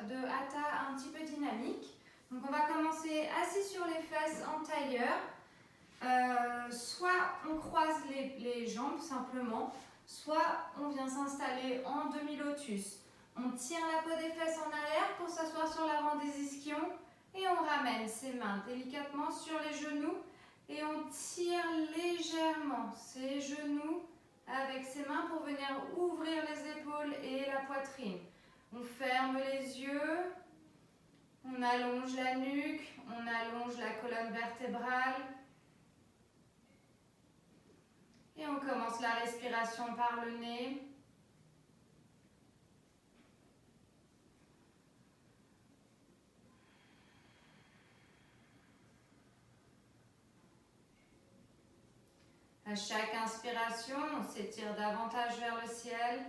de hatha un petit peu dynamique. Donc on va commencer assis sur les fesses en tailleur. Soit on croise les jambes simplement, soit on vient s'installer en demi-lotus. On tire la peau des fesses en arrière pour s'asseoir sur l'avant des ischions et on ramène ses mains délicatement sur les genoux et on tire légèrement ses genoux avec ses mains pour venir ouvrir les épaules et la poitrine. On ferme les yeux, on allonge la nuque, on allonge la colonne vertébrale. Et on commence la respiration par le nez. À chaque inspiration, on s'étire davantage vers le ciel.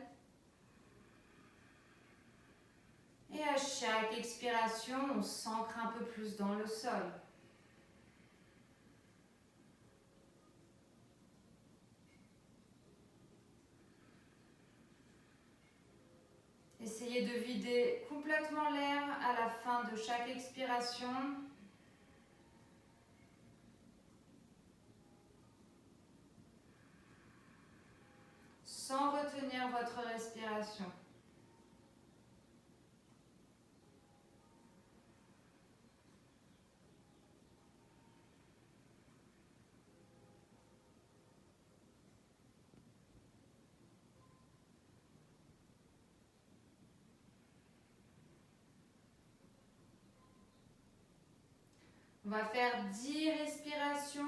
Et à chaque expiration, on s'ancre un peu plus dans le sol. Essayez de vider complètement l'air à la fin de chaque expiration. Sans retenir votre respiration. On va faire 10 respirations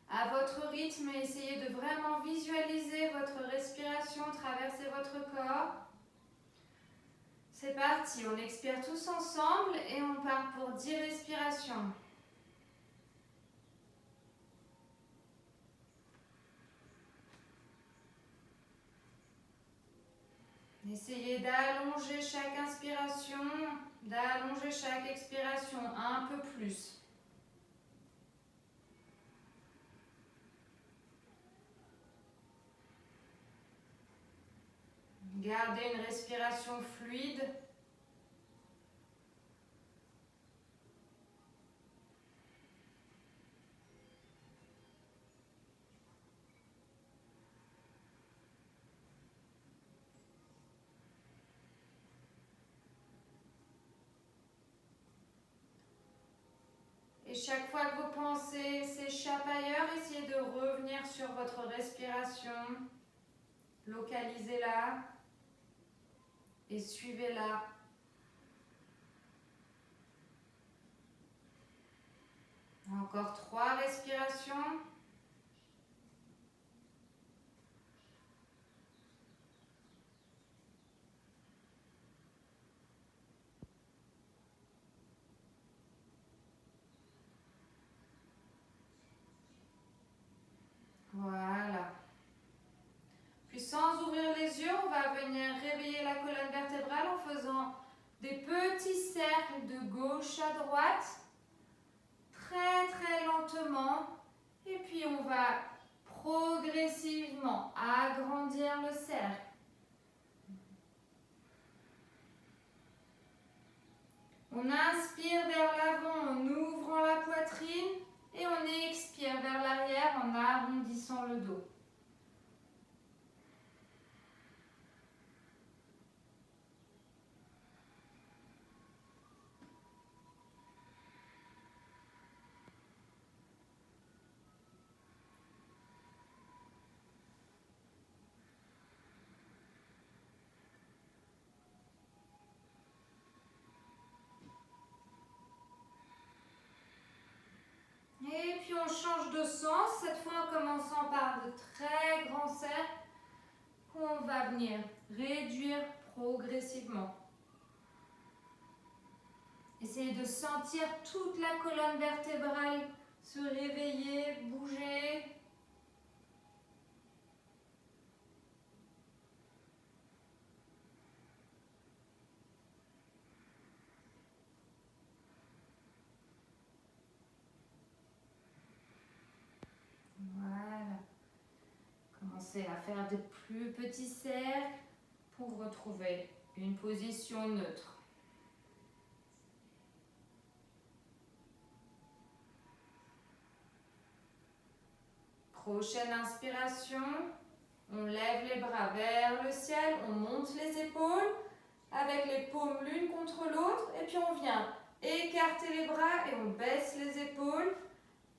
à votre rythme et essayez de vraiment visualiser votre respiration traverser votre corps. C'est parti, on expire tous ensemble et on part pour 10 respirations. Essayez d'allonger chaque inspiration, d'allonger chaque expiration un peu plus. Gardez une respiration fluide. Et chaque fois que vos pensées s'échappent ailleurs, essayez de revenir sur votre respiration. Localisez-la et suivez-la. Encore 3 respirations. Voilà. Puis sans ouvrir les yeux, on va venir réveiller la colonne vertébrale en faisant des petits cercles de gauche à droite, très très lentement. Et puis on va progressivement agrandir le cercle. On inspire vers l'avant en ouvrant la poitrine et on expire vers l'arrière en arrondissant le dos. Et puis on change de sens, cette fois en commençant par de très grands cercles qu'on va venir réduire progressivement. Essayez de sentir toute la colonne vertébrale se réveiller, bouger. Voilà. Commencez à faire de plus petits cercles pour retrouver Une position neutre. Prochaine inspiration. On lève les bras vers le ciel, on monte les épaules avec les paumes l'une contre l'autre et puis on vient écarter les bras et on baisse les épaules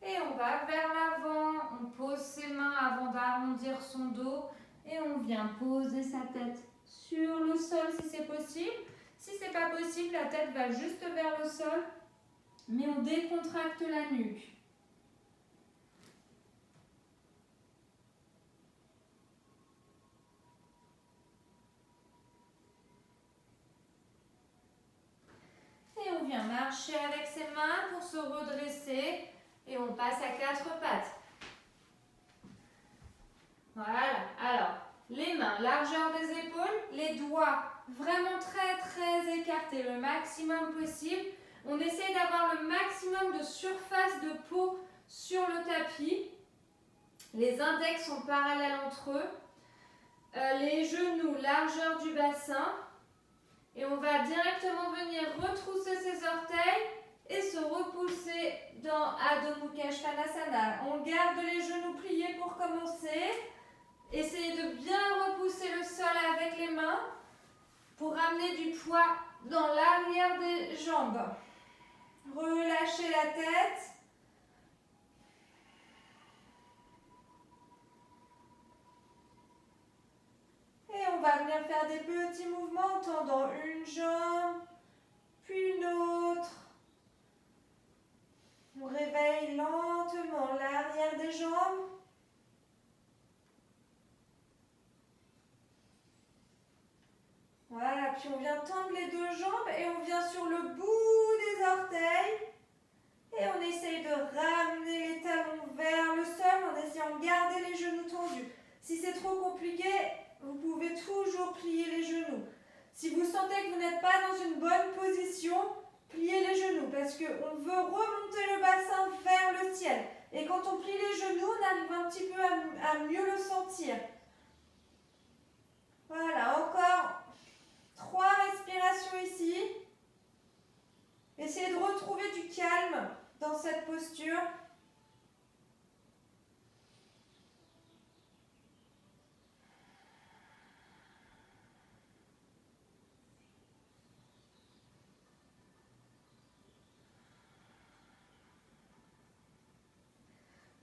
et on va vers l'avant. On pose ses mains avant d'arrondir son dos et on vient poser sa tête sur le sol si c'est possible. Si ce n'est pas possible, la tête va juste vers le sol, mais on décontracte la nuque. Et on vient marcher avec ses mains pour se redresser et on passe à 4 pattes. Voilà, alors les mains, largeur des épaules, les doigts vraiment très écartés, le maximum possible. On essaye d'avoir le maximum de surface de peau sur le tapis. Les index sont parallèles entre eux. Les genoux, largeur du bassin. Et on va directement venir retrousser ses orteils et se repousser dans Adho Mukha Svanasana. On garde les genoux pliés pour commencer. Essayez de bien repousser le sol avec les mains pour amener du poids dans l'arrière des jambes. Relâchez la tête. Et on va venir faire des petits mouvements en tendant une jambe, puis une autre. On réveille lentement l'arrière des jambes. Voilà, puis on vient tendre les deux jambes et on vient sur le bout des orteils. Et on essaye de ramener les talons vers le sol en essayant de garder les genoux tendus. Si c'est trop compliqué, vous pouvez toujours plier les genoux. Si vous sentez que vous n'êtes pas dans une bonne position, pliez les genoux parce qu'on veut remonter le bassin vers le ciel. Et quand on plie les genoux, on arrive un petit peu à mieux le sentir. Voilà, encore 3 respirations ici. Essayez de retrouver du calme dans cette posture.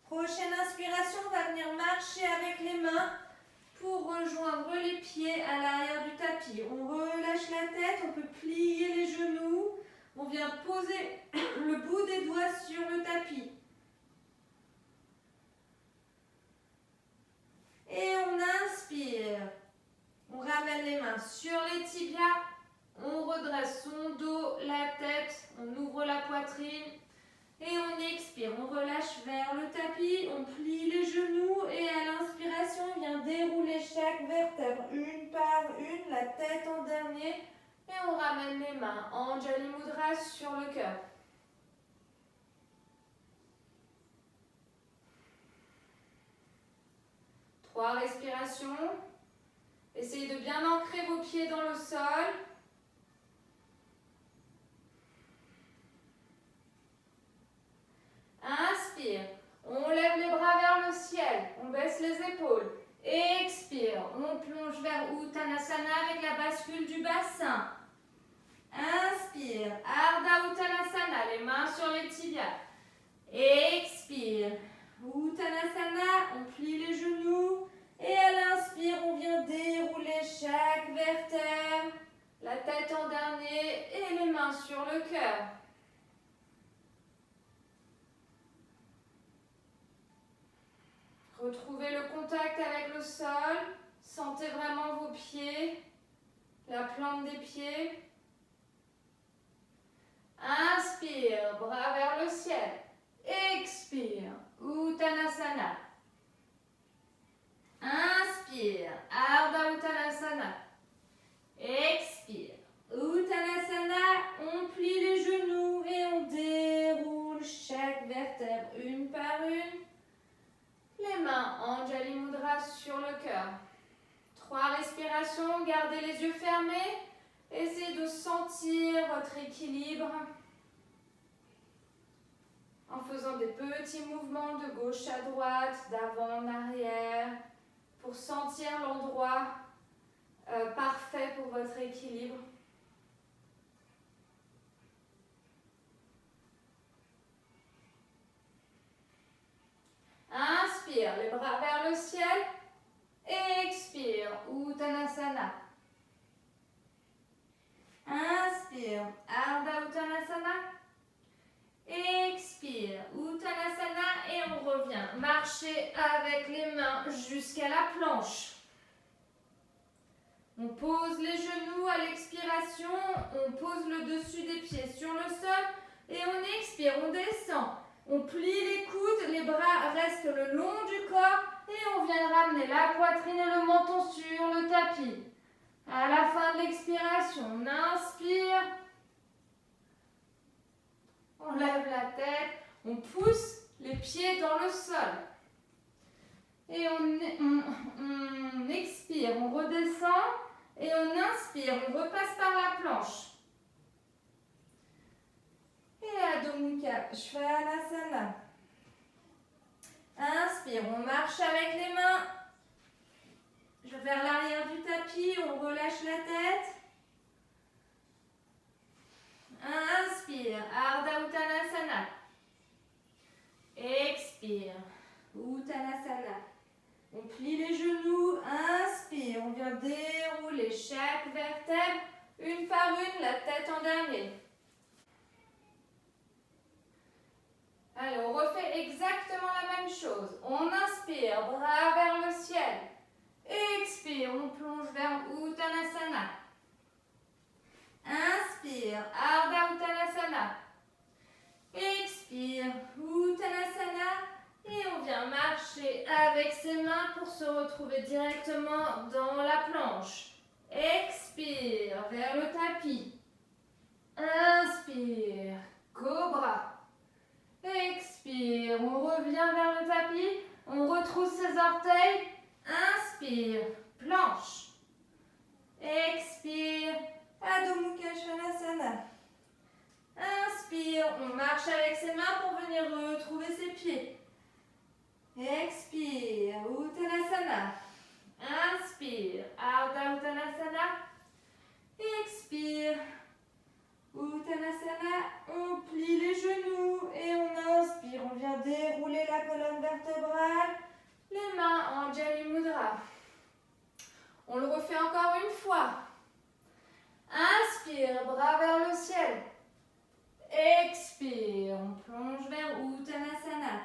Prochaine inspiration, on va venir marcher avec les mains pour rejoindre les pieds à l'arrière du tapis. On relâche la tête, on peut plier les genoux. On vient poser le bout des doigts sur le tapis. Et on inspire. On ramène les mains sur les tibias. On redresse son dos, la tête. On ouvre la poitrine. Et on expire. On relâche vers le tapis. On plie les genoux. Et à l'inspiration, on vient dérouler chaque vertèbre une par une. La tête en dernier. Et on ramène les mains Anjali Mudra sur le cœur. Trois respirations. Essayez de bien ancrer vos pieds dans le sol. Inspire. On lève les bras vers le ciel. On baisse les épaules. Expire. On plonge vers Uttanasana avec la bascule du bassin. Inspire. Ardha Uttanasana, les mains sur les tibias. Expire. Uttanasana, on plie les genoux. Et à l'inspire, on vient dérouler chaque vertèbre. La tête en dernier et les mains sur le cœur. Retrouvez le contact avec le sol. Sentez vraiment vos pieds, la plante des pieds. Inspire, bras vers le ciel. Expire, Uttanasana. Inspire, Ardha Uttanasana. Expire, Uttanasana. On plie les genoux et on déroule chaque vertèbre une par une. Les mains Anjali Mudra sur le cœur. 3 respirations, gardez les yeux fermés. Essayez de sentir votre équilibre en faisant des petits mouvements de gauche à droite, d'avant en arrière, pour sentir l'endroit parfait pour votre équilibre. Inspire, les bras vers le ciel. Expire, Uttanasana. Inspire, Ardha Uttanasana. Expire, Uttanasana. Et on revient. Marchez avec les mains jusqu'à la planche. On pose les genoux à l'expiration. On pose le dessus des pieds sur le sol. Et on expire, on descend. On plie les coudes, les bras restent le long du corps. Et on vient ramener la poitrine et le menton sur le tapis. À la fin de l'expiration, on inspire. On lève la tête. On pousse les pieds dans le sol. Et on expire, on redescend. Et on inspire, on repasse par la planche. Et Adho Mukha Svanasana. Inspire, on marche avec les mains vers l'arrière du tapis, on relâche la tête. Inspire, Ardha Uttanasana. Expire, Uttanasana. On plie les genoux, inspire, on vient dérouler chaque vertèbre, une par une, la tête en dernier. Allez, on refait exactement la même chose. On inspire, bras vers le ciel. Expire, on plonge vers Uttanasana. Inspire, Ardha Uttanasana. Expire, Uttanasana. Et on vient marcher avec ses mains pour se retrouver directement dans la planche. Expire, vers le tapis. Inspire, cobra. Expire, on revient vers le tapis, on retrousse ses orteils. Inspire, planche. Expire, Adho Mukha Svanasana. Inspire, on marche avec ses mains pour venir retrouver ses pieds. Expire, Uttanasana. Inspire, Ardha Uttanasana. Expire, Uttanasana. On plie les genoux et on inspire. On vient dérouler la colonne vertébrale. Les mains en Jali Mudra. On le refait encore une fois. Inspire, bras vers le ciel. Expire, on plonge vers Uttanasana.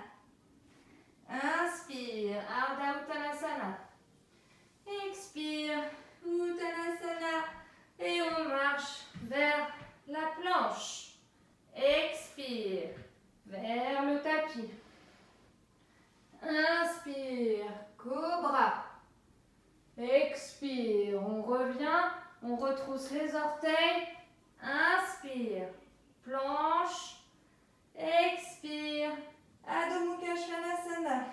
Inspire, Ardha Uttanasana. Expire, Uttanasana. Et on marche vers la planche. Expire, vers le tapis. Inspire, cobra. Expire, on revient, on retrousse les orteils. Inspire, planche. Expire, Adho Mukha Svanasana.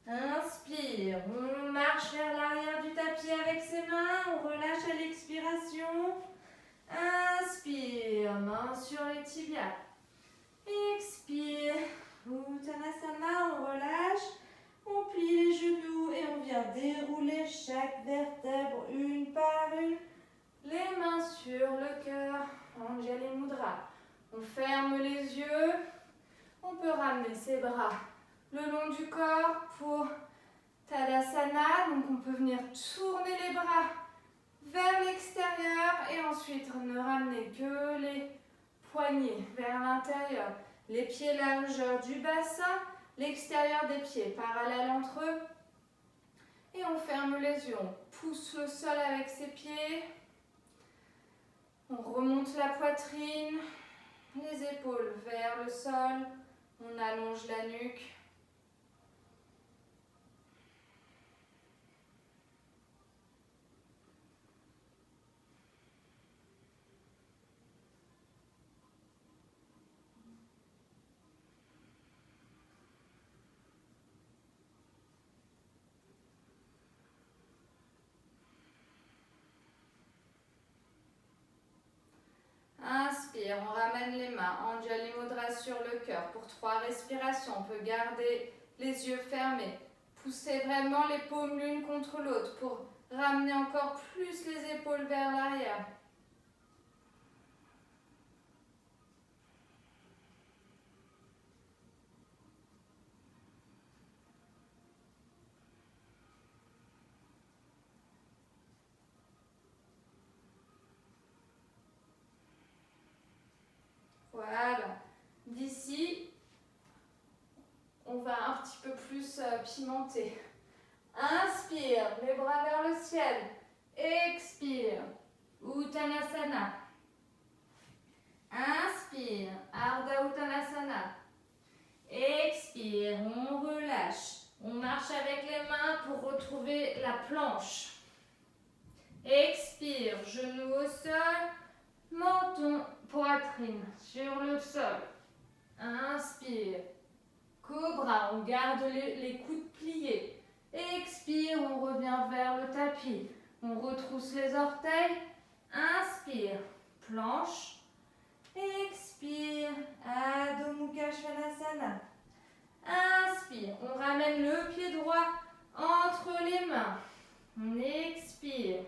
Inspire, on marche vers l'arrière du tapis avec ses mains, on relâche à l'expiration. Inspire, main sur les tibias. Expire, Uttanasana, on relâche. On plie les genoux et on vient dérouler chaque vertèbre une par une. Les mains sur le cœur, Anjali Mudra. On ferme les yeux. On peut ramener ses bras le long du corps pour Tadasana. Donc on peut venir tourner les bras vers l'extérieur et ensuite ne ramener que les poignets vers l'intérieur. Les pieds largeur du bassin, l'extérieur des pieds parallèles entre eux. Et on ferme les yeux, on pousse le sol avec ses pieds. On remonte la poitrine, les épaules vers le sol. On allonge la nuque. Expire, on ramène les mains. Anjali Mudra sur le cœur. Pour 3 respirations, on peut garder les yeux fermés. Poussez vraiment les paumes l'une contre l'autre pour ramener encore plus les épaules vers l'arrière. Voilà. D'ici, on va un petit peu plus pimenter. Inspire, les bras vers le ciel. Expire, Uttanasana. Inspire, Ardha Uttanasana. Expire, on relâche. On marche avec les mains pour retrouver la planche. Expire, genoux au sol, menton, poitrine sur le sol. Inspire, cobra, on garde les coudes pliés. Expire, on revient vers le tapis. On retrousse les orteils. Inspire, planche. Expire, Adho Mukha Svanasana. Inspire, on ramène le pied droit entre les mains. On expire.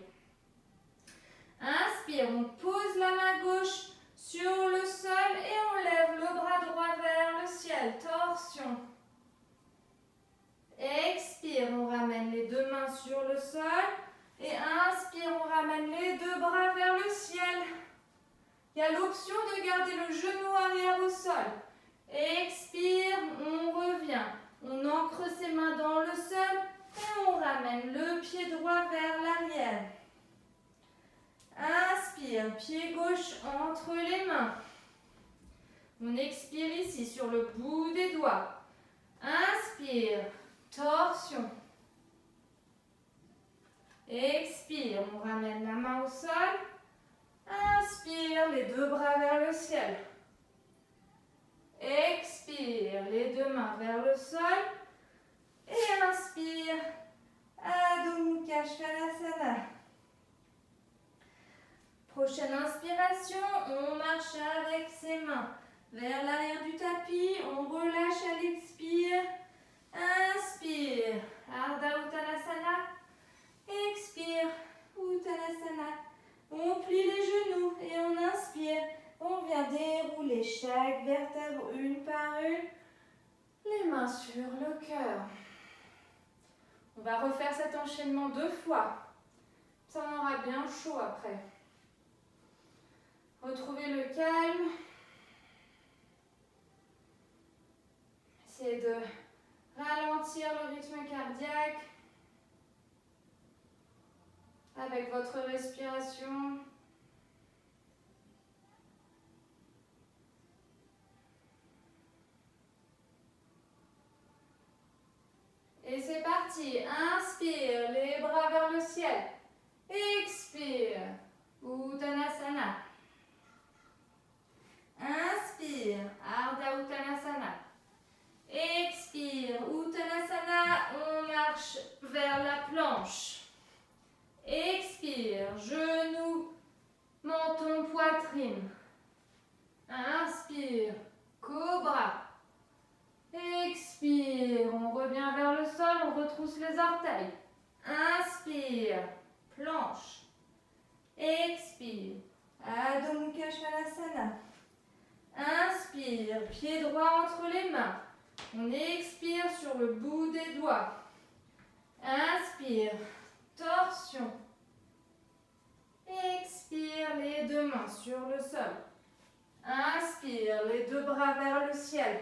Inspire, on pose la main gauche sur le sol et on lève le bras droit vers le ciel. Torsion. Expire, on ramène les 2 mains sur le sol. Et inspire, on ramène les 2 bras vers le ciel. Il y a l'option de garder le genou arrière au sol. Expire, on revient. On ancre ses mains dans le sol et on ramène le pied droit vers l'arrière. Inspire, pied gauche entre les mains. On expire ici sur le bout des doigts. Inspire, torsion. Expire, on ramène la main au sol. Inspire, les 2 bras vers le ciel. Expire, les 2 mains vers le sol. Et inspire, Adho Mukha Svanasana. Prochaine inspiration, on marche avec ses mains vers l'arrière du tapis. On relâche à l'expire. Inspire, Ardha Uttanasana. Expire, Uttanasana. On plie les genoux et on inspire. On vient dérouler chaque vertèbre une par une. Les mains sur le cœur. On va refaire cet enchaînement 2 fois. Ça en aura bien chaud après. Retrouvez le calme. Essayez de ralentir le rythme cardiaque avec votre respiration. Et c'est parti. Inspire, les bras vers le ciel. Expire, Uttanasana. Inspire, Ardha Uttanasana. Expire, Uttanasana. On marche vers la planche. Expire, genoux, menton, poitrine. Inspire, cobra. Expire, on revient vers le sol, on retrousse les orteils. Inspire, planche. Expire, Adho Mukha Svanasana. Inspire, pied droit entre les mains. On expire sur le bout des doigts. Inspire, torsion. Expire, les 2 mains sur le sol. Inspire, les 2 bras vers le ciel.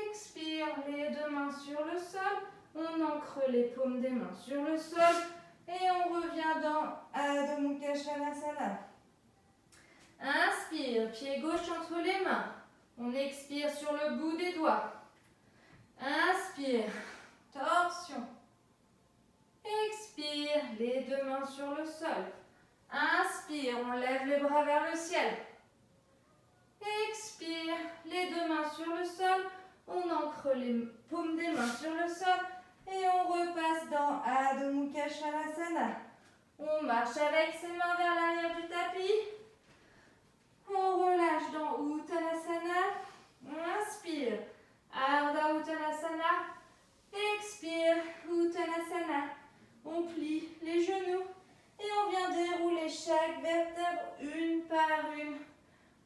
Expire, les 2 mains sur le sol. On ancre les paumes des mains sur le sol. Et on revient dans Adho Mukha Svanasana. Inspire, pied gauche entre les mains. On expire sur le bout des doigts. Inspire, torsion. Expire, les 2 mains sur le sol. Inspire, on lève les bras vers le ciel. Expire, les 2 mains sur le sol. On ancre les paumes des mains sur le sol. Et on repasse dans Adho Mukha Svanasana. On marche avec ses mains vers l'arrière du tapis. On relâche dans Uttanasana. Inspire. Ardha Uttanasana. Expire. Uttanasana. On plie les genoux. Et on vient dérouler chaque vertèbre une par une.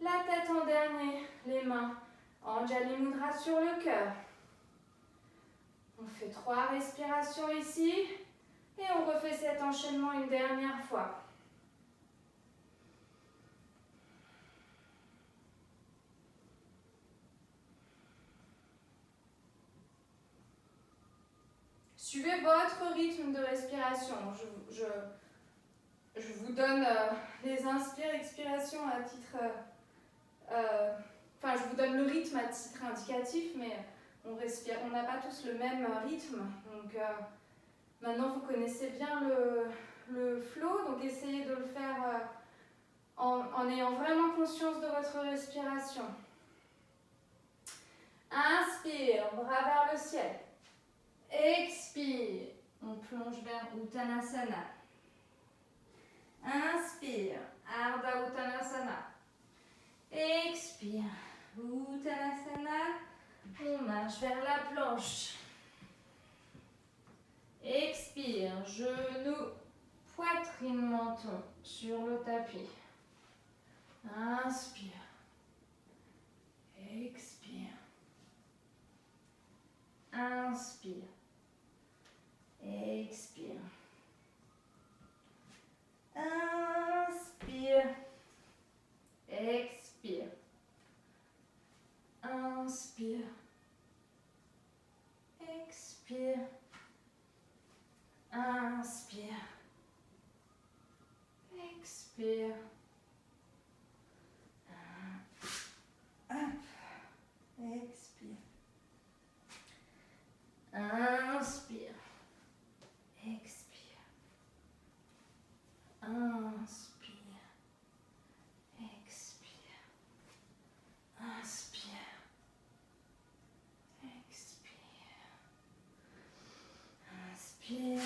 La tête en dernier. Les mains. Anjali Mudra sur le cœur. On fait 3 respirations ici. Et on refait cet enchaînement une dernière fois. Suivez votre rythme de respiration. Je vous donne les inspire-expirations à titre... Enfin, je vous donne le rythme à titre indicatif, mais on n'a pas tous le même rythme. Donc, maintenant, vous connaissez bien le flow. Donc, essayez de le faire en ayant vraiment conscience de votre respiration. Inspire, bras vers le ciel. Expire, on plonge vers Uttanasana. Inspire, Ardha Uttanasana. Expire, Uttanasana. On marche vers la planche. Expire, genoux, poitrine, menton sur le tapis. Inspire. Expire. Inspire. Expire. Inspire. Expire. Inspire. Expire. Inspire. Expire. Expire. Inspire. Expire. Inspire. Expire. Inspire. Expire. Inspire.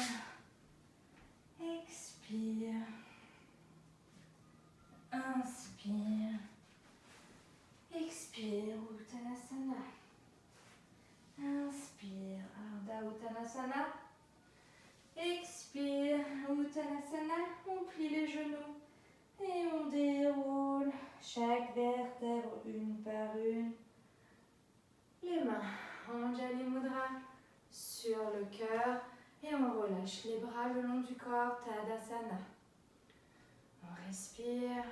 Expire. Inspire. Expire. Uttanasana. Inspire. Ardha Uttanasana. Expire. Uttanasana. On plie les genoux. Et on déroule chaque vertèbre une par une. Les mains. Anjali Mudra sur le cœur. Et on relâche les bras le long du corps. Tadasana. On respire.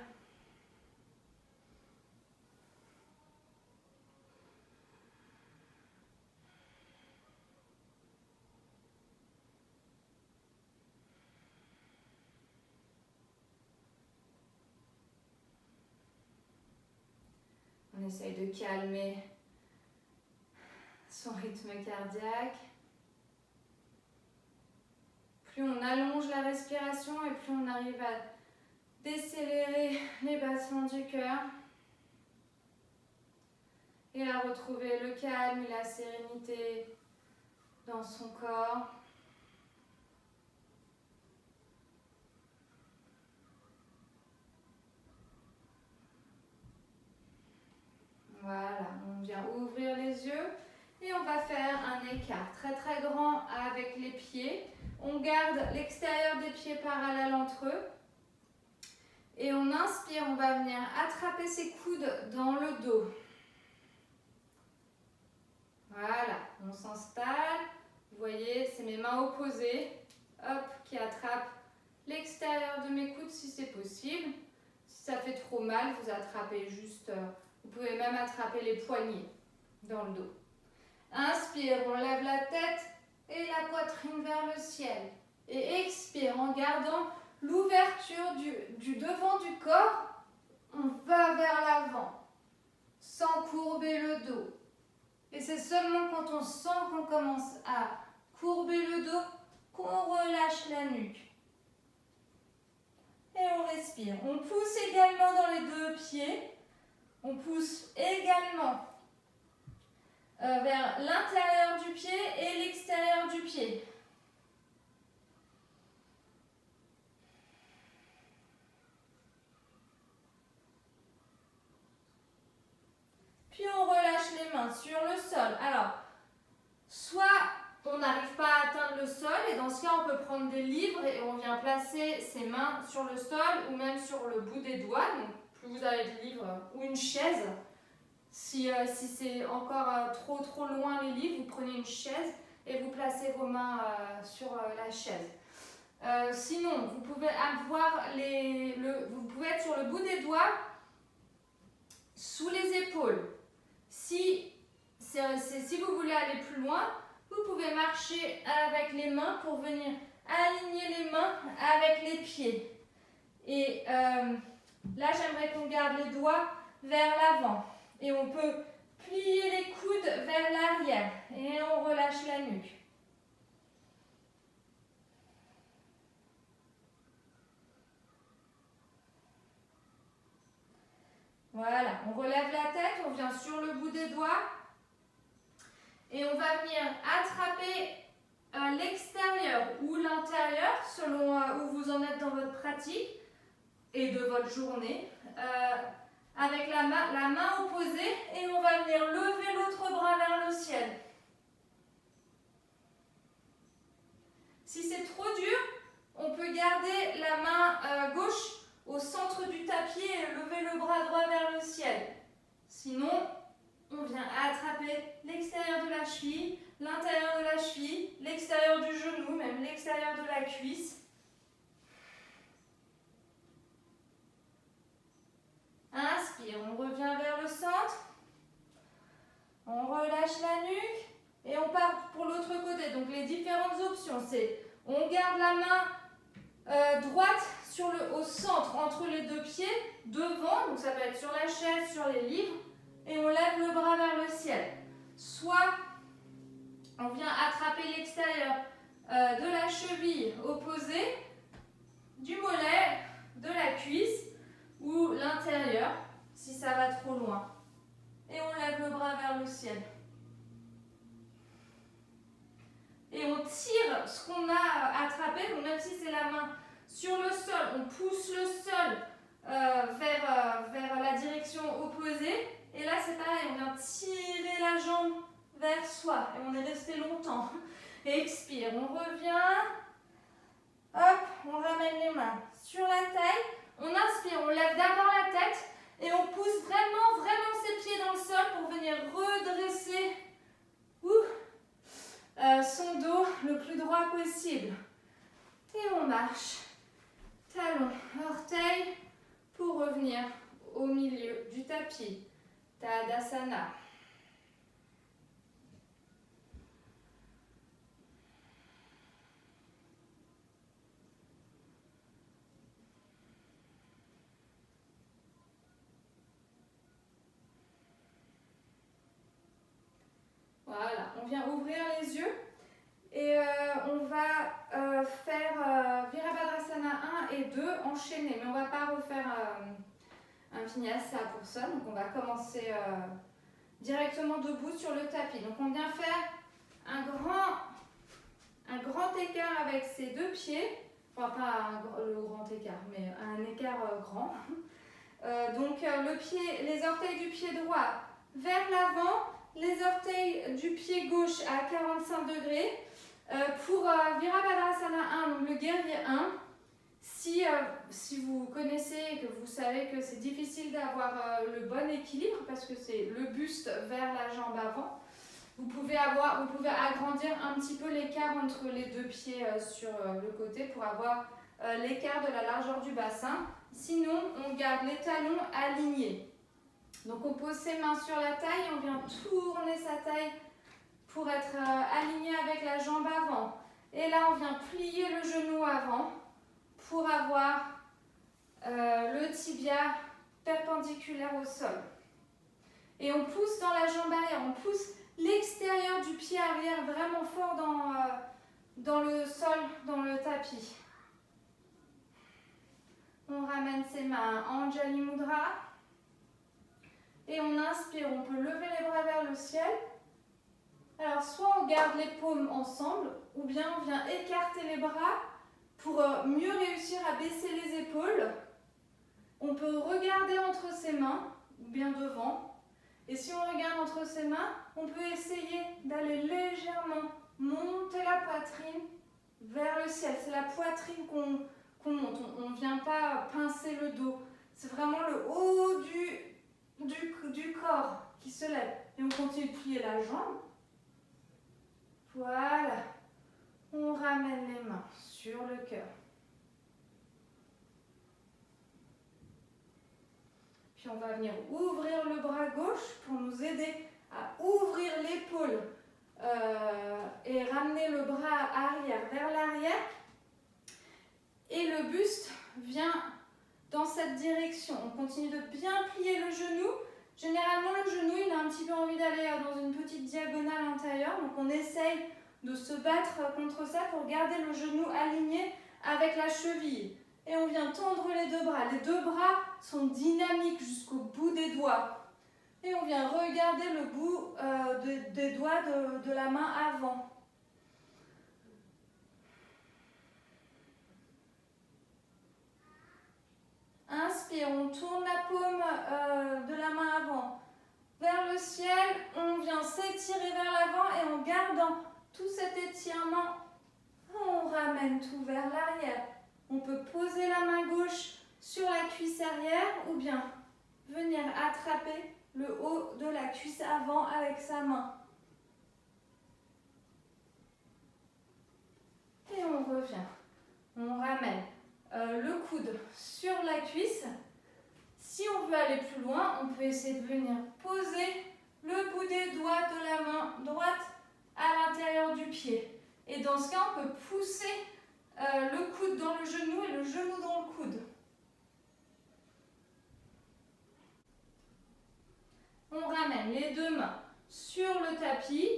On essaye de calmer son rythme cardiaque. Plus on allonge la respiration et plus on arrive à décélérer les battements du cœur. Et à retrouver le calme et la sérénité dans son corps. Voilà, on vient ouvrir les yeux et on va faire un écart très très grand avec les pieds. On garde l'extérieur des pieds parallèle entre eux. Et on inspire, on va venir attraper ses coudes dans le dos. Voilà, on s'installe. Vous voyez, c'est mes mains opposées. Hop, qui attrapent l'extérieur de mes coudes si c'est possible. Si ça fait trop mal, vous attrapez juste... Vous pouvez même attraper les poignets dans le dos. Inspire, on lève la tête et la poitrine vers le ciel. Et expire en gardant l'ouverture du devant du corps. On va vers l'avant sans courber le dos. Et c'est seulement quand on sent qu'on commence à courber le dos qu'on relâche la nuque. Et on respire. On pousse également dans les deux pieds. On pousse également vers l'intérieur du pied et l'extérieur du pied. mains sur le sol. Alors, soit on n'arrive pas à atteindre le sol et dans ce cas, on peut prendre des livres et on vient placer ses mains sur le sol ou même sur le bout des doigts. Donc, plus vous avez de livres ou une chaise. Si c'est encore trop loin les livres, vous prenez une chaise et vous placez vos mains sur la chaise. Sinon, vous pouvez vous pouvez être sur le bout des doigts, sous les épaules. Si vous voulez aller plus loin, vous pouvez marcher avec les mains pour venir aligner les mains avec les pieds. Et là, j'aimerais qu'on garde les doigts vers l'avant. Et on peut plier les coudes vers l'arrière. Et on relâche la nuque. Voilà, on relève la tête, on vient sur le bout des doigts. Et on va venir attraper l'extérieur ou l'intérieur, selon où vous en êtes dans votre pratique et de votre journée. Avec la main opposée et on va venir lever l'autre bras vers le ciel. Si c'est trop dur, on peut garder la main gauche au centre du tapis et lever le bras droit vers le ciel. Sinon, on vient attraper l'extérieur de la cheville, l'intérieur de la cheville, l'extérieur du genou, même l'extérieur de la cuisse. Inspire, on revient vers le centre. On relâche la nuque et on part pour l'autre côté. Donc les différentes options, c'est on garde la main droite au centre entre les deux pieds, devant, donc ça peut être sur la chaise, sur les livres, et on lève le bras vers le ciel. Soit on vient attraper l'extérieur de la cheville opposée, du mollet, de la cuisse, ou l'intérieur, si ça va trop loin. Et on lève le bras vers le ciel. Et on tire ce qu'on a attrapé, donc même si c'est la main sur le sol, on pousse le sol vers la direction opposée. Et là, c'est pareil, on vient tirer la jambe vers soi. Et on est resté longtemps. Et expire, on revient. Hop, on ramène les mains sur la taille. On inspire, on lève d'abord la tête et on pousse vraiment ses pieds dans le sol pour venir redresser son dos le plus droit possible. Et on marche, talon, orteil, pour revenir au milieu du tapis. Tadasana. Voilà, on vient ouvrir les yeux et on va faire Virabhadrasana 1 et 2 enchaînés. Mais on ne va pas refaire un vinyasa pour ça. Donc on va commencer directement debout sur le tapis. Donc on vient faire un grand écart avec ses deux pieds. Enfin pas le grand écart, mais un écart grand. Donc les orteils du pied droit vers l'avant. Les orteils du pied gauche à 45 degrés. Pour Virabhadrasana 1, donc le guerrier 1, si vous connaissez et que vous savez que c'est difficile d'avoir le bon équilibre parce que c'est le buste vers la jambe avant, vous pouvez agrandir un petit peu l'écart entre les deux pieds sur le côté pour avoir l'écart de la largeur du bassin. Sinon, on garde les talons alignés. Donc on pose ses mains sur la taille, on vient tourner sa taille pour être aligné avec la jambe avant. Et là, on vient plier le genou avant pour avoir le tibia perpendiculaire au sol. Et on pousse dans la jambe arrière, on pousse l'extérieur du pied arrière vraiment fort dans le sol, dans le tapis. On ramène ses mains à Anjali Mudra. Et on inspire, on peut lever les bras vers le ciel. Alors, soit on garde les paumes ensemble, ou bien on vient écarter les bras pour mieux réussir à baisser les épaules. On peut regarder entre ses mains, ou bien devant. Et si on regarde entre ses mains, on peut essayer d'aller légèrement monter la poitrine vers le ciel. C'est la poitrine qu'on monte. On ne vient pas pincer le dos. C'est vraiment le haut du corps qui se lève. Et on continue de plier la jambe. Voilà. On ramène les mains sur le cœur. Puis on va venir ouvrir le bras gauche pour nous aider à ouvrir l'épaule et ramener le bras arrière vers l'arrière. Et le buste vient dans cette direction. On continue de bien plier le genou. Généralement, le genou, il a un petit peu envie d'aller dans une petite diagonale intérieure. Donc, on essaye de se battre contre ça pour garder le genou aligné avec la cheville. Et on vient tendre les deux bras. Les deux bras sont dynamiques jusqu'au bout des doigts. Et on vient regarder le bout des doigts de la main avant. Inspire, on tourne la paume de la main avant vers le ciel. On vient s'étirer vers l'avant et en gardant tout cet étirement, on ramène tout vers l'arrière. On peut poser la main gauche sur la cuisse arrière ou bien venir attraper le haut de la cuisse avant avec sa main. Et on revient. On ramène le coude sur la cuisse. Si on veut aller plus loin, on peut essayer de venir poser le bout des doigts de la main droite à l'intérieur du pied. Et dans ce cas, on peut pousser le coude dans le genou et le genou dans le coude. On ramène les deux mains sur le tapis.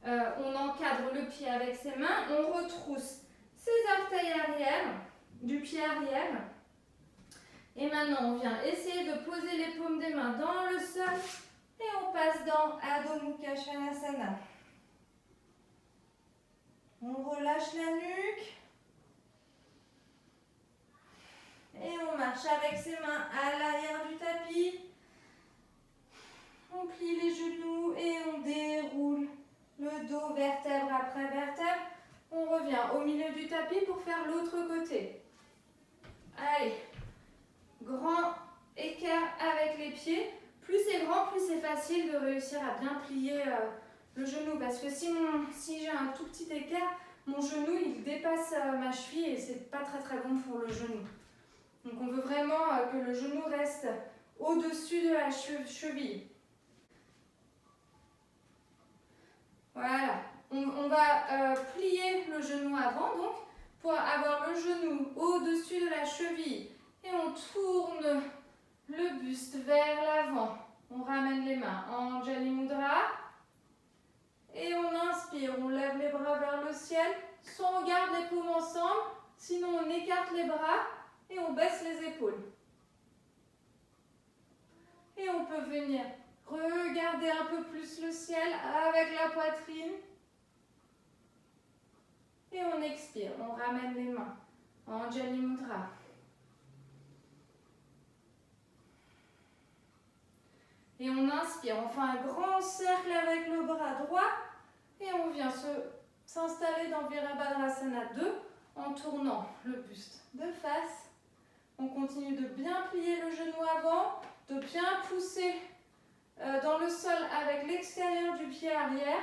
On encadre le pied avec ses mains. On retrousse ses orteils arrière, du pied arrière. Et maintenant, on vient essayer de poser les paumes des mains dans le sol. Et on passe dans Adho Mukha Svanasana. On relâche la nuque. Et on marche avec ses mains à l'arrière du tapis. On plie les genoux et on déroule le dos vertèbre après vertèbre. On revient au milieu du tapis pour faire l'autre côté. Allez, grand écart avec les pieds. Plus c'est grand, plus c'est facile de réussir à bien plier le genou. Parce que si j'ai un tout petit écart, mon genou il dépasse ma cheville et c'est pas très bon pour le genou. Donc on veut vraiment que le genou reste au-dessus de la cheville. Voilà, on va plier le genou avant donc pour avoir le genou au-dessus de la cheville et on tourne le buste vers l'avant. On ramène les mains en Anjali Mudra et on inspire, on lève les bras vers le ciel. Soit on garde les paumes ensemble, sinon on écarte les bras et on baisse les épaules. Et on peut venir regarder un peu plus le ciel avec la poitrine. Et on expire, on ramène les mains en Anjali Mudra. Et on inspire, on fait un grand cercle avec le bras droit et on vient s'installer dans Virabhadrasana 2 en tournant le buste de face. On continue de bien plier le genou avant, de bien pousser dans le sol avec l'extérieur du pied arrière.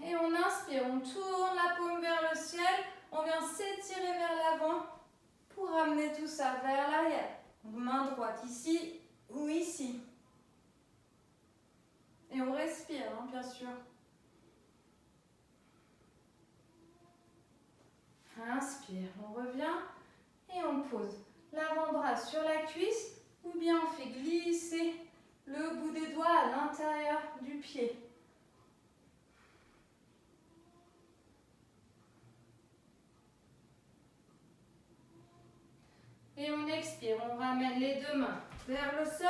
Et on inspire, on tourne la paume vers le ciel, on vient s'étirer vers l'avant pour ramener tout ça vers l'arrière. Main droite ici ou ici. Et on respire, bien sûr. Inspire, on revient et on pose l'avant-bras sur la cuisse ou bien on fait glisser le bout des doigts à l'intérieur du pied. Et on expire, on ramène les deux mains vers le sol,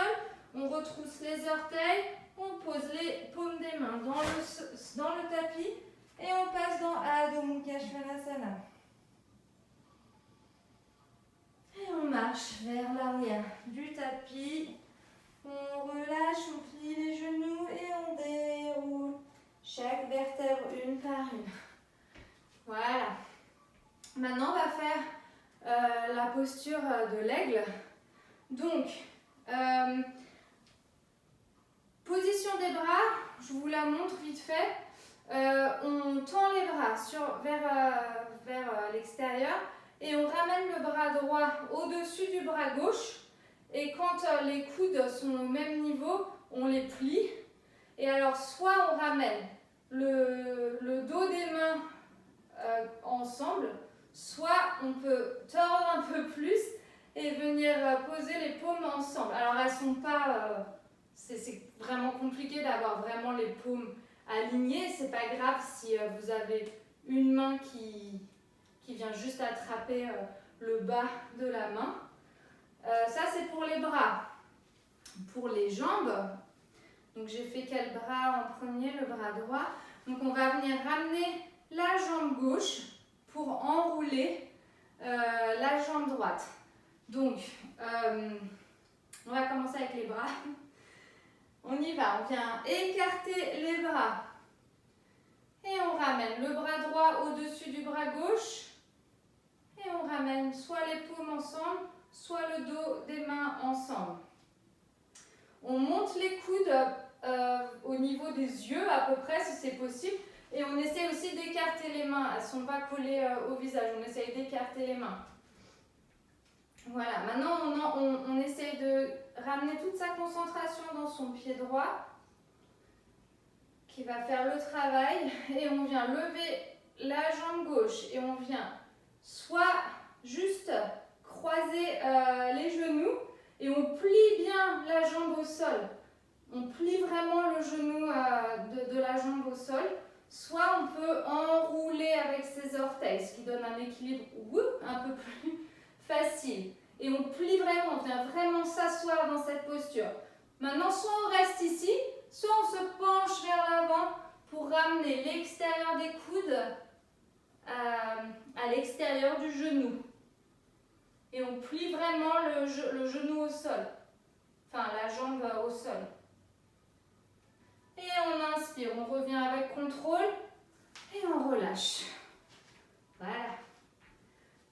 on retrousse les orteils, on pose les paumes des mains dans le tapis et on passe dans Adho Mukha Svanasana. Et on marche vers l'arrière du tapis une. Voilà. Maintenant, on va faire la posture de l'aigle. Donc, position des bras, je vous la montre vite fait. On tend les bras vers l'extérieur et on ramène le bras droit au-dessus du bras gauche. Et quand les coudes sont au même niveau, on les plie. Et alors, soit on ramène le dos des mains ensemble, soit on peut tordre un peu plus et venir poser les paumes ensemble. Alors, elles sont pas... c'est vraiment compliqué d'avoir vraiment les paumes alignées. C'est pas grave si vous avez une main qui vient juste attraper le bas de la main. Ça, c'est pour les bras. Pour les jambes, donc j'ai fait quel bras en premier? Le bras droit. Donc on va venir ramener la jambe gauche pour enrouler la jambe droite. Donc, on va commencer avec les bras. On y va, on vient écarter les bras. Et on ramène le bras droit au-dessus du bras gauche. Et on ramène soit les paumes ensemble, soit le dos des mains ensemble. On monte les coudes au niveau des yeux à peu près si c'est possible. Et on essaie aussi d'écarter les mains. Elles ne sont pas collées au visage. On essaie d'écarter les mains. Voilà. Maintenant, on essaie de ramener toute sa concentration dans son pied droit qui va faire le travail. Et on vient lever la jambe gauche. Et on vient soit juste croiser les genoux. Et on plie bien la jambe au sol. On plie vraiment le genou de la jambe au sol. Soit on peut enrouler avec ses orteils, ce qui donne un équilibre un peu plus facile. Et on plie vraiment, on vient vraiment s'asseoir dans cette posture. Maintenant, soit on reste ici, soit on se penche vers l'avant pour ramener l'extérieur des coudes à l'extérieur du genou. Et on plie vraiment le genou au sol, enfin la jambe au sol. Et on inspire, on revient avec contrôle et on relâche. Voilà.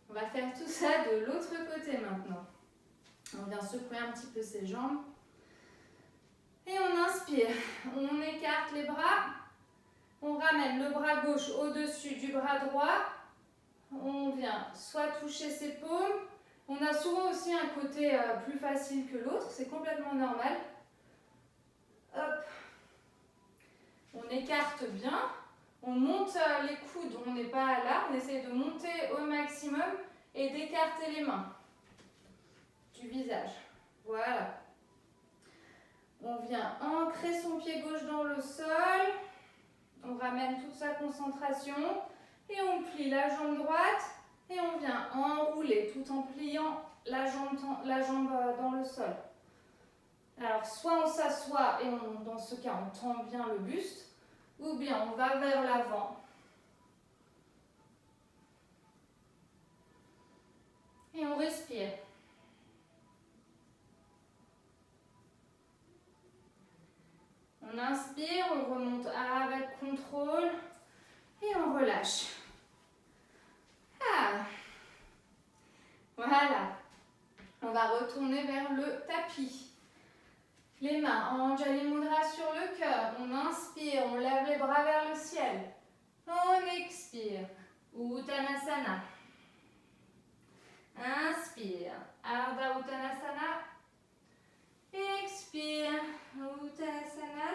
On va faire tout ça de l'autre côté maintenant. On vient secouer un petit peu ses jambes. Et on inspire, on écarte les bras. On ramène le bras gauche au-dessus du bras droit. On vient soit toucher ses paumes. On a souvent aussi un côté plus facile que l'autre, c'est complètement normal. Hop. On écarte bien, on monte les coudes, on n'est pas là, on essaie de monter au maximum et d'écarter les mains du visage. Voilà. On vient ancrer son pied gauche dans le sol, on ramène toute sa concentration et on plie la jambe droite. Et on vient enrouler tout en pliant la jambe dans le sol. Alors, soit on s'assoit et dans ce cas, on tend bien le buste, ou bien on va vers l'avant. Et on respire. On inspire, on remonte avec contrôle et on relâche. Ah. Voilà. On va retourner vers le tapis. Les mains en Anjali Mudra sur le cœur. On inspire, on lève les bras vers le ciel. On expire. Uttanasana. Inspire. Ardha Uttanasana. Expire. Uttanasana.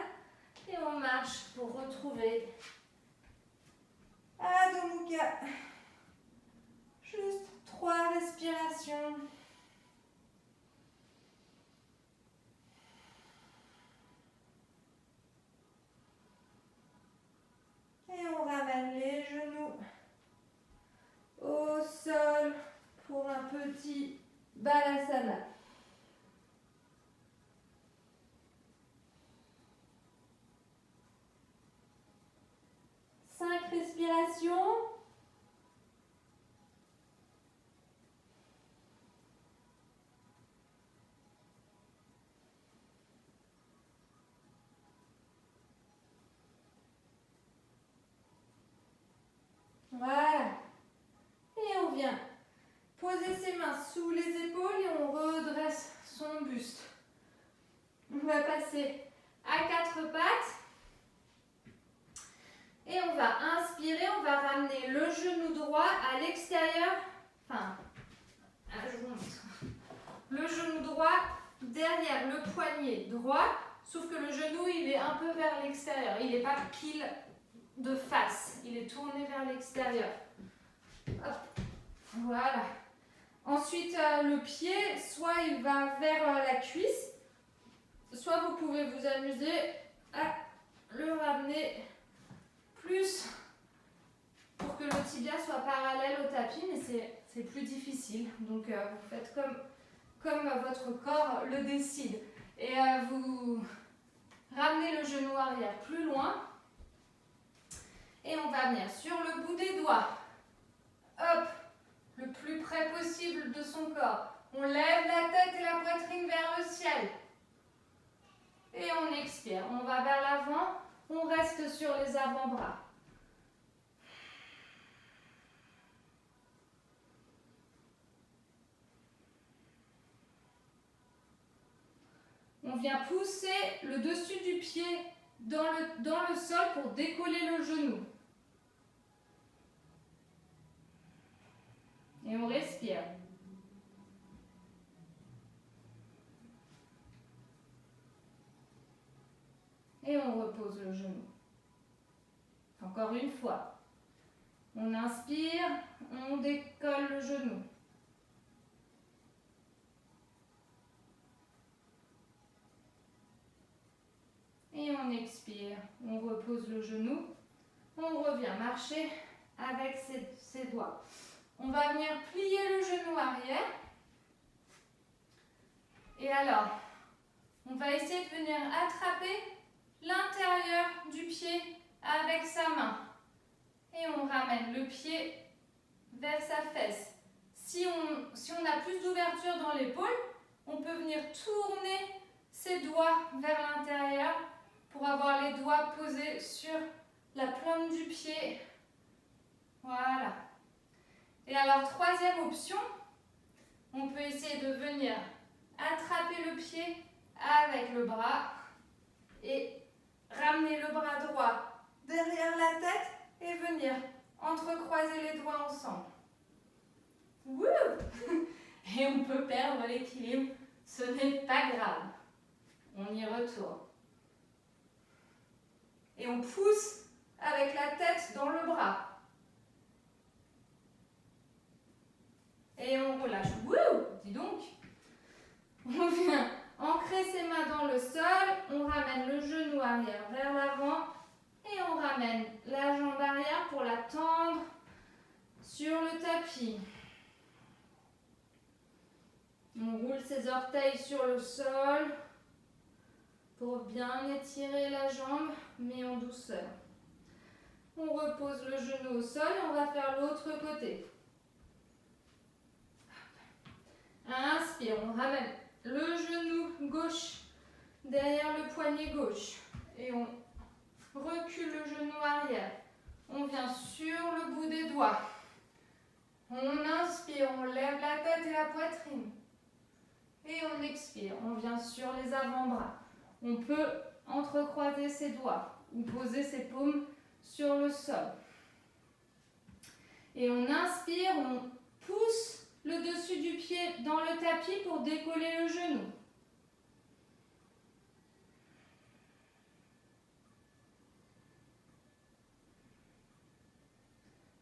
Et on marche pour retrouver Adho Mukha. Juste 3 respirations. Et on ramène les genoux au sol pour un petit Balasana. Cinq respirations. sous les épaules et on redresse son buste. On va passer à quatre pattes. Et on va inspirer, on va ramener le genou droit à l'extérieur. Enfin, je vous montre. Le genou droit derrière le poignet droit, sauf que le genou, il est un peu vers l'extérieur. Il n'est pas pile de face, il est tourné vers l'extérieur. Voilà. Ensuite, le pied, soit il va vers la cuisse, soit vous pouvez vous amuser à le ramener plus pour que le tibia soit parallèle au tapis, mais c'est plus difficile. Donc, vous faites comme votre corps le décide. Et vous ramenez le genou arrière plus loin. Et on va venir sur le bout des doigts. Hop, le plus près possible de son corps. On lève la tête et la poitrine vers le ciel. Et on expire. On va vers l'avant. On reste sur les avant-bras. On vient pousser le dessus du pied dans le sol pour décoller le genou. Et on respire. Et on repose le genou. Encore une fois. On inspire, on décolle le genou. Et on expire, on repose le genou. On revient marcher avec ses doigts. On va venir plier le genou arrière. Et alors, on va essayer de venir attraper l'intérieur du pied avec sa main. Et on ramène le pied vers sa fesse. Si on a plus d'ouverture dans l'épaule, on peut venir tourner ses doigts vers l'intérieur pour avoir les doigts posés sur la plante du pied. Voilà. Et alors, troisième option, on peut essayer de venir attraper le pied avec le bras et ramener le bras droit derrière la tête et venir entrecroiser les doigts ensemble. Wouh! Et on peut perdre l'équilibre, ce n'est pas grave. On y retourne. Et on pousse avec la tête dans le bras. Et on relâche. Wouh! Dis donc. On vient ancrer ses mains dans le sol. On ramène le genou arrière vers l'avant. Et on ramène la jambe arrière pour la tendre sur le tapis. On roule ses orteils sur le sol pour bien étirer la jambe, mais en douceur. On repose le genou au sol et on va faire l'autre côté. Inspire, on ramène le genou gauche derrière le poignet gauche et on recule le genou arrière. On vient sur le bout des doigts. On inspire, on lève la tête et la poitrine. Et on expire, on vient sur les avant-bras. On peut entrecroiser ses doigts ou poser ses paumes sur le sol. Et on inspire, on pousse le dessus du pied dans le tapis pour décoller le genou.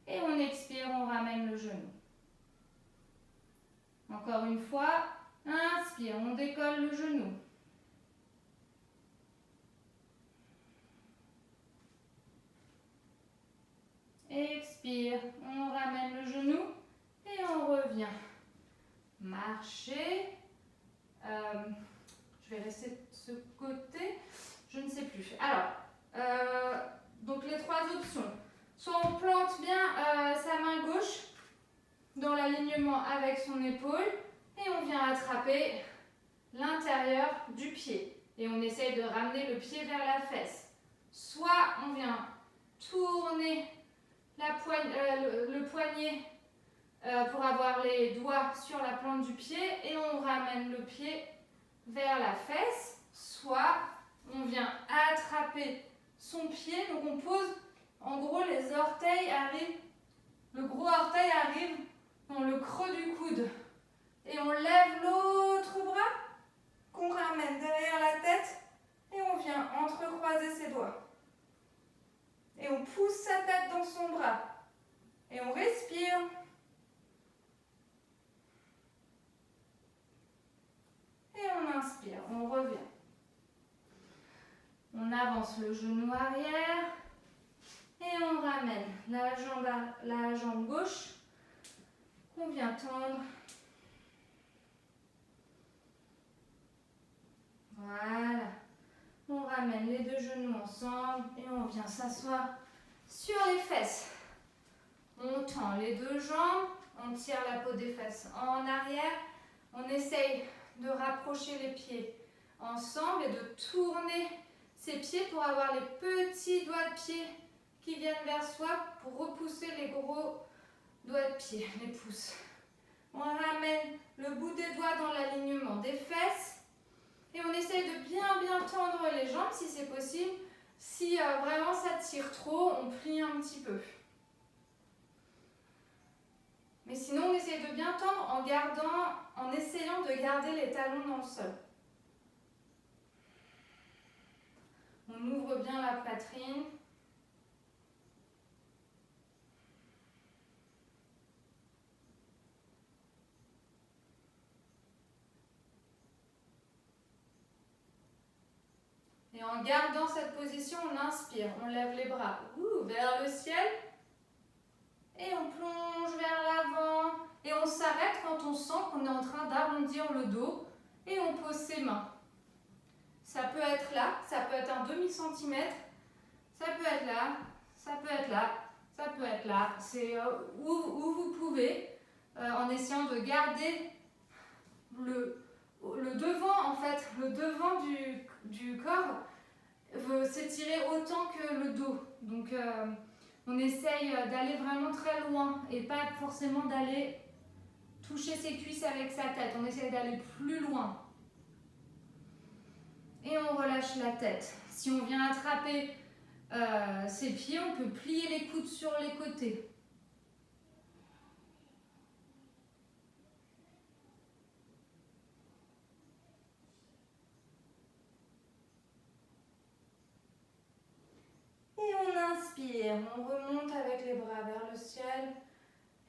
Et on expire, on ramène le genou. Encore une fois, inspire, on décolle le genou. Expire, on ramène le genou et on revient. Marcher. Je vais rester de ce côté. Je ne sais plus. Alors, donc les trois options. Soit on plante bien sa main gauche dans l'alignement avec son épaule et on vient attraper l'intérieur du pied. Et on essaye de ramener le pied vers la fesse. Soit on vient tourner le poignet pour avoir les doigts sur la plante du pied et on ramène le pied vers la fesse. Soit on vient attraper son pied, donc on pose, en gros les orteils arrivent, le gros orteil arrive dans le creux du coude. Et on lève l'autre bras qu'on ramène derrière la tête et on vient entrecroiser ses doigts. Et on pousse sa tête dans son bras. Et on respire. Et on inspire, on revient. On avance le genou arrière et on ramène la jambe gauche qu'on vient tendre. Voilà. On ramène les deux genoux ensemble et on vient s'asseoir sur les fesses. On tend les deux jambes, on tire la peau des fesses en arrière. On essaye de rapprocher les pieds ensemble et de tourner ses pieds pour avoir les petits doigts de pied qui viennent vers soi pour repousser les gros doigts de pied, les pouces. On ramène le bout des doigts dans l'alignement des fesses et on essaye de bien tendre les jambes si c'est possible. Si vraiment ça tire trop, on plie un petit peu. Mais sinon, on essaye de bien tendre en essayant de garder les talons dans le sol. On ouvre bien la poitrine. Et en gardant cette position, on inspire, on lève les bras vers le ciel. Et on plonge vers l'avant. Et on s'arrête quand on sent qu'on est en train d'arrondir le dos. Et on pose ses mains. Ça peut être là, ça peut être un demi-centimètre. Ça peut être là, ça peut être là, ça peut être là. C'est où vous pouvez, en essayant de garder le devant, en fait, le devant du corps veut s'étirer autant que le dos. Donc, on essaye d'aller vraiment très loin et pas forcément d'aller toucher ses cuisses avec sa tête. On essaye d'aller plus loin. Et on relâche la tête. Si on vient attraper ses pieds, on peut plier les coudes sur les côtés. Et on inspire, on remonte avec les bras vers le ciel.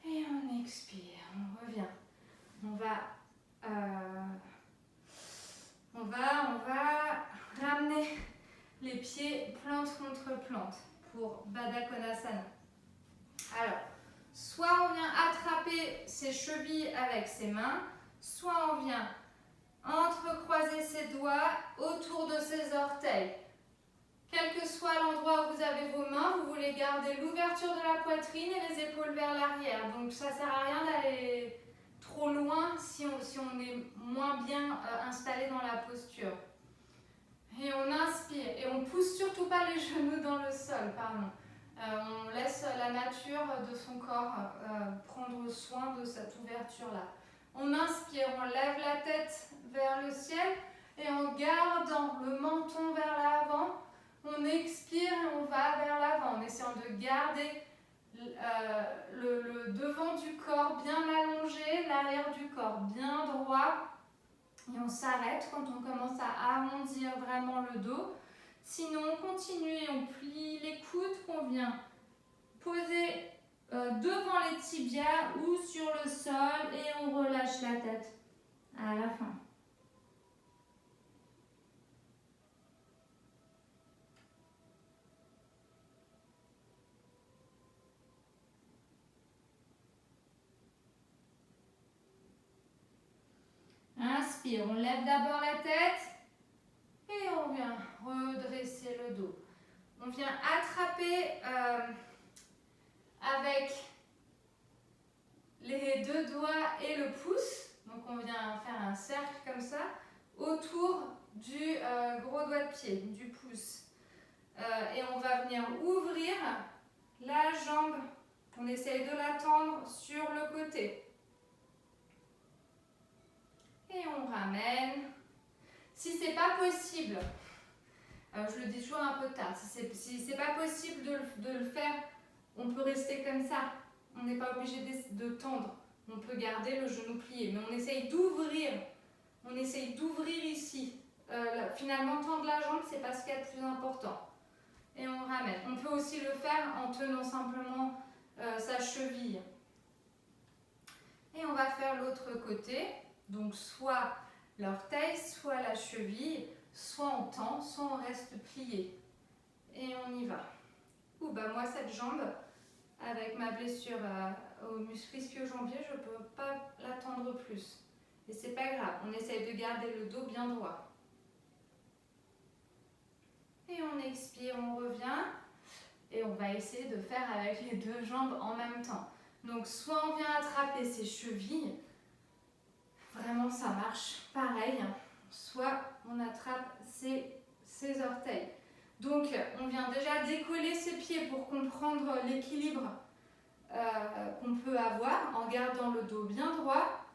Et on expire, on revient. On va ramener les pieds plante contre plante pour Baddha Konasana. Alors, soit on vient attraper ses chevilles avec ses mains, soit on vient entrecroiser ses doigts autour de ses orteils. Quel que soit l'endroit où vous avez vos mains, vous voulez garder l'ouverture de la poitrine et les épaules vers l'arrière. Donc ça ne sert à rien d'aller trop loin si on est moins bien installé dans la posture. Et on inspire et on ne pousse surtout pas les genoux dans le sol, pardon. On laisse la nature de son corps prendre soin de cette ouverture-là. On inspire, on lève la tête vers le ciel et en gardant le menton vers l'avant, on expire et on va vers l'avant en essayant de garder le devant du corps bien allongé, l'arrière du corps bien droit. Et on s'arrête quand on commence à arrondir vraiment le dos. Sinon, on continue et on plie les coudes qu'on vient poser devant les tibias ou sur le sol et on relâche la tête à la fin. Inspire, on lève d'abord la tête et on vient redresser le dos. On vient attraper avec les deux doigts et le pouce. Donc on vient faire un cercle comme ça autour du gros doigt de pied, du pouce. Et on va venir ouvrir la jambe On essaye de la tendre sur le côté. Et on ramène. Si ce n'est pas possible, je le dis toujours un peu tard, si c'est pas possible de le faire, on peut rester comme ça. On n'est pas obligé de tendre. On peut garder le genou plié, mais on essaye d'ouvrir. On essaye d'ouvrir ici. Finalement, tendre la jambe, c'est pas ce qu'il y a de plus important. Et on ramène. On peut aussi le faire en tenant simplement sa cheville. Et on va faire l'autre côté. Donc, soit l'orteil, soit la cheville, soit on tend, soit on reste plié. Et on y va. Moi, cette jambe, avec ma blessure au muscle ischio-jambier, je ne peux pas la tendre plus. Et c'est pas grave, on essaye de garder le dos bien droit. Et on expire, on revient. Et on va essayer de faire avec les deux jambes en même temps. Donc, soit on vient attraper ses chevilles, vraiment ça marche pareil, soit on attrape ses orteils. Donc, on vient déjà décoller ses pieds pour comprendre l'équilibre qu'on peut avoir en gardant le dos bien droit.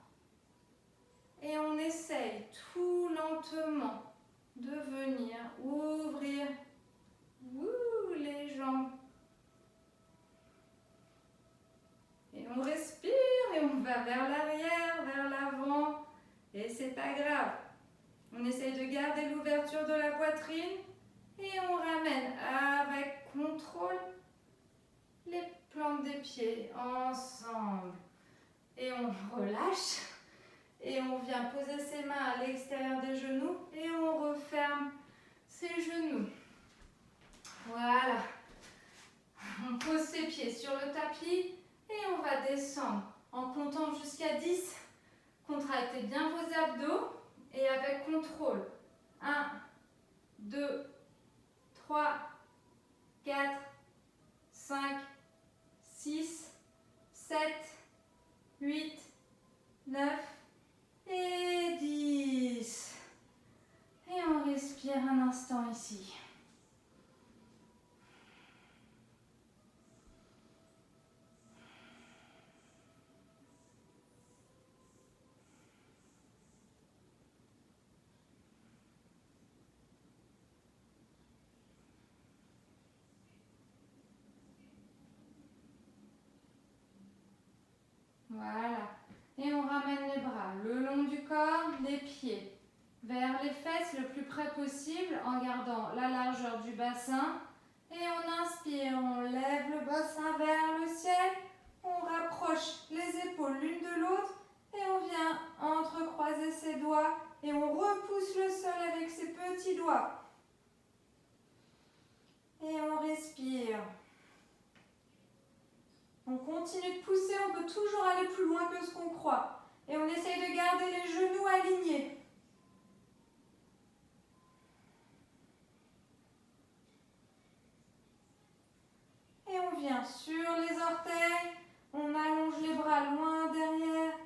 Et on essaye tout lentement de venir ouvrir les jambes. Et on respire et on va vers l'arrière, vers l'avant. Et c'est pas grave. On essaye de garder l'ouverture de la poitrine. Et on ramène avec contrôle les plantes des pieds ensemble. Et on relâche. Et on vient poser ses mains à l'extérieur des genoux. Et on referme ses genoux. Voilà. On pose ses pieds sur le tapis. Et on va descendre en comptant jusqu'à 10. Contractez bien vos abdos. Et avec contrôle. 1, 2, 3, 4, 5, 6, 7, 8, 9 et 10. Et on respire un instant ici. Voilà. Et on ramène les bras le long du corps, les pieds vers les fesses le plus près possible en gardant la largeur du bassin. Et on inspire, on lève le bassin vers le ciel. On rapproche les épaules l'une de l'autre et on vient entrecroiser ses doigts et on repousse le sol avec ses petits doigts. Et on respire. On continue de pousser, on peut toujours aller plus loin que ce qu'on croit. Et on essaye de garder les genoux alignés. Et on vient sur les orteils, on allonge les bras loin derrière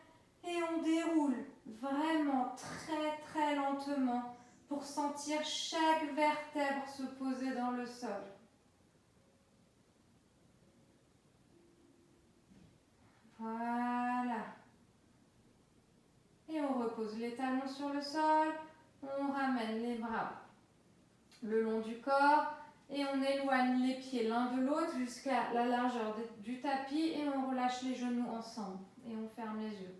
et on déroule vraiment très très lentement pour sentir chaque vertèbre se poser dans le sol. Voilà. Et on repose les talons sur le sol. On ramène les bras le long du corps. Et on éloigne les pieds l'un de l'autre jusqu'à la largeur du tapis. Et on relâche les genoux ensemble. Et on ferme les yeux.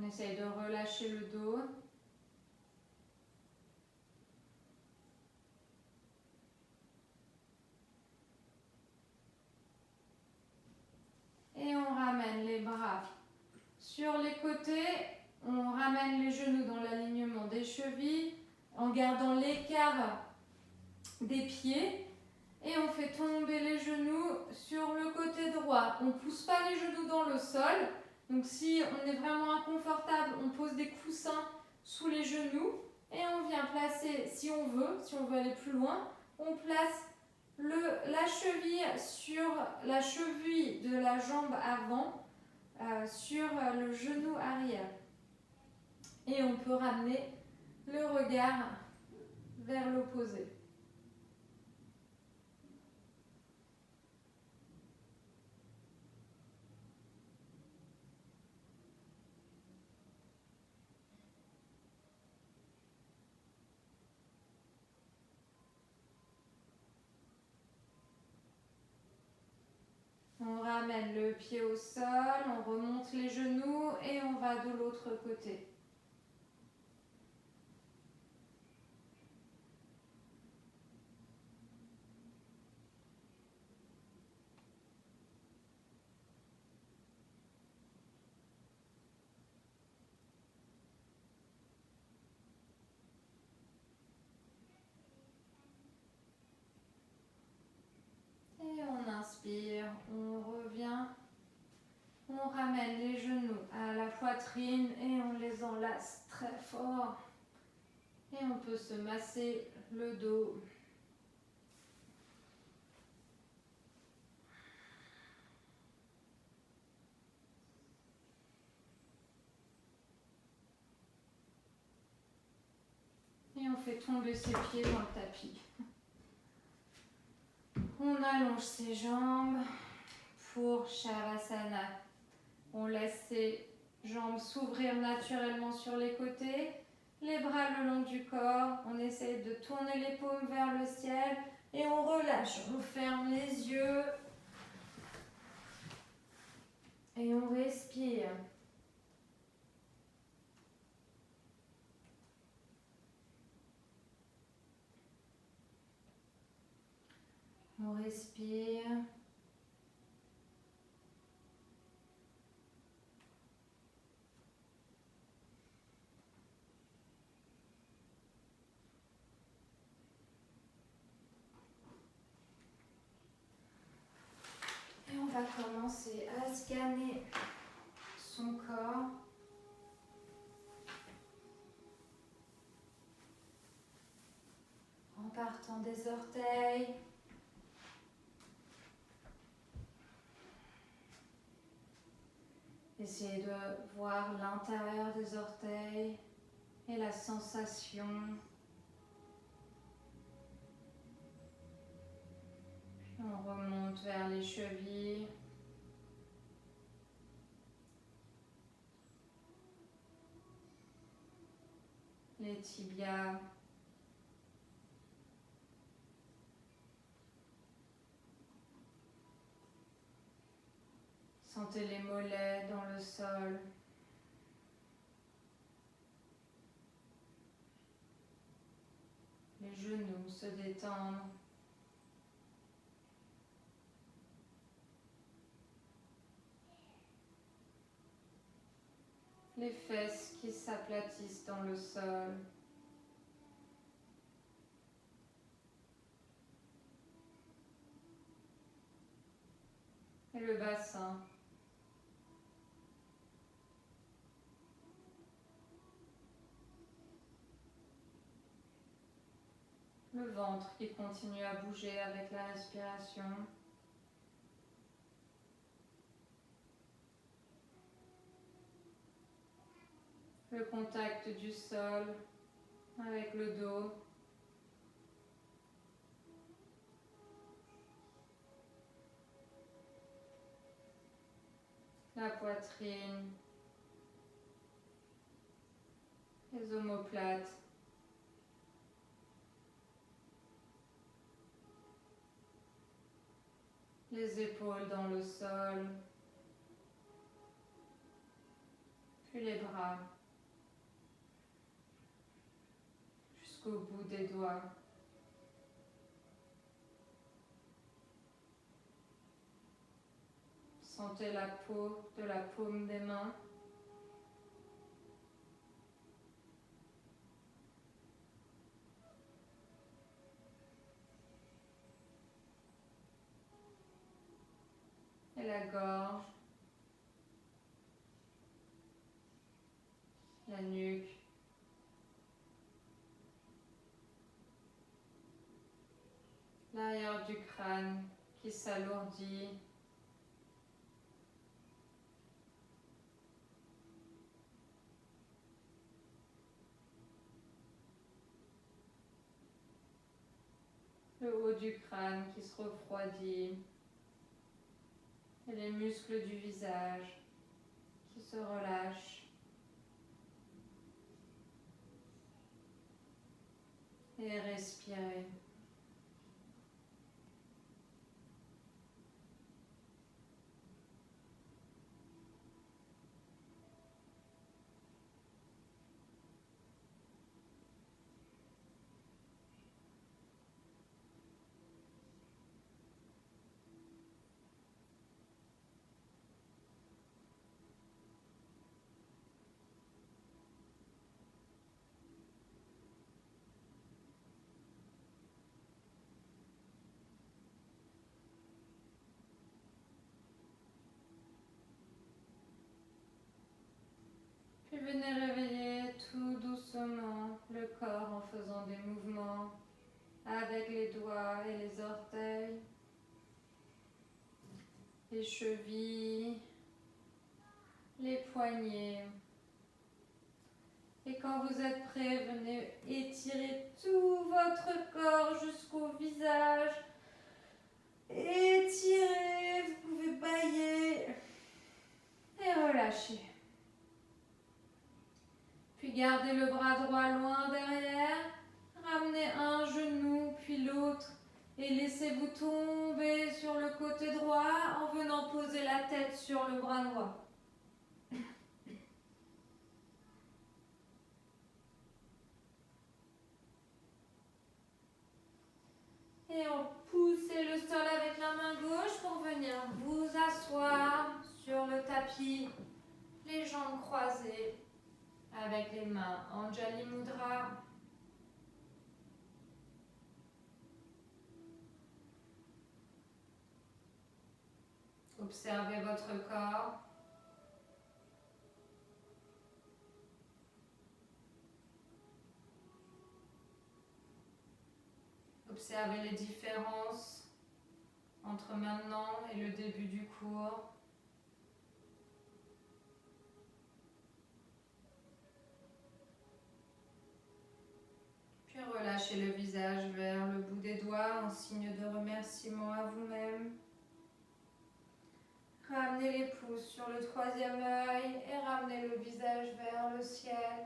On essaye de relâcher le dos. Et on ramène les bras sur les côtés. On ramène les genoux dans l'alignement des chevilles en gardant l'écart des pieds. Et on fait tomber les genoux sur le côté droit. On ne pousse pas les genoux dans le sol. Donc si on est vraiment inconfortable, on pose des coussins sous les genoux et on vient placer, si on veut aller plus loin, on place La cheville sur la cheville de la jambe avant sur le genou arrière. Et on peut ramener le regard vers l'opposé. On ramène le pied au sol, on remonte les genoux et on va de l'autre côté. Et on inspire, on revient, on ramène les genoux à la poitrine et on les enlace très fort. Et on peut se masser le dos. Et on fait tomber ses pieds dans le tapis. On allonge ses jambes pour Shavasana. On laisse ses jambes s'ouvrir naturellement sur les côtés, les bras le long du corps. On essaie de tourner les paumes vers le ciel et on relâche. On ferme les yeux et on respire. On respire. Et on va commencer à scanner son corps. En partant des orteils. Essayez de voir l'intérieur des orteils et la sensation. Puis on remonte vers les chevilles. Les tibias. Sentez les mollets dans le sol. Les genoux se détendent. Les fesses qui s'aplatissent dans le sol. Et le bassin. Le ventre qui continue à bouger avec la respiration. Le contact du sol avec le dos. La poitrine. Les omoplates. Les épaules dans le sol. Puis les bras. Jusqu'au bout des doigts. Sentez la peau de la paume des mains. Et la gorge. La nuque. L'arrière du crâne qui s'alourdit. Le haut du crâne qui se refroidit. Et les muscles du visage qui se relâchent. Et respirez. Puis venez réveiller tout doucement le corps en faisant des mouvements avec les doigts et les orteils, les chevilles, les poignets. Et quand vous êtes prêt, venez étirer tout votre corps jusqu'au visage. Étirez, vous pouvez bâiller et relâcher. Puis gardez le bras droit loin derrière, ramenez un genou puis l'autre et laissez-vous tomber sur le côté droit en venant poser la tête sur le bras droit. Et on pousse le sol avec la main gauche pour venir vous asseoir sur le tapis, les jambes croisées avec les mains Anjali Mudra. Observez votre corps. Observez les différences entre maintenant et le début du cours. Puis relâchez le visage vers le bout des doigts en signe de remerciement à vous-même. Ramenez les pouces sur le troisième œil et ramenez le visage vers le ciel.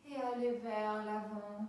Et allez vers l'avant.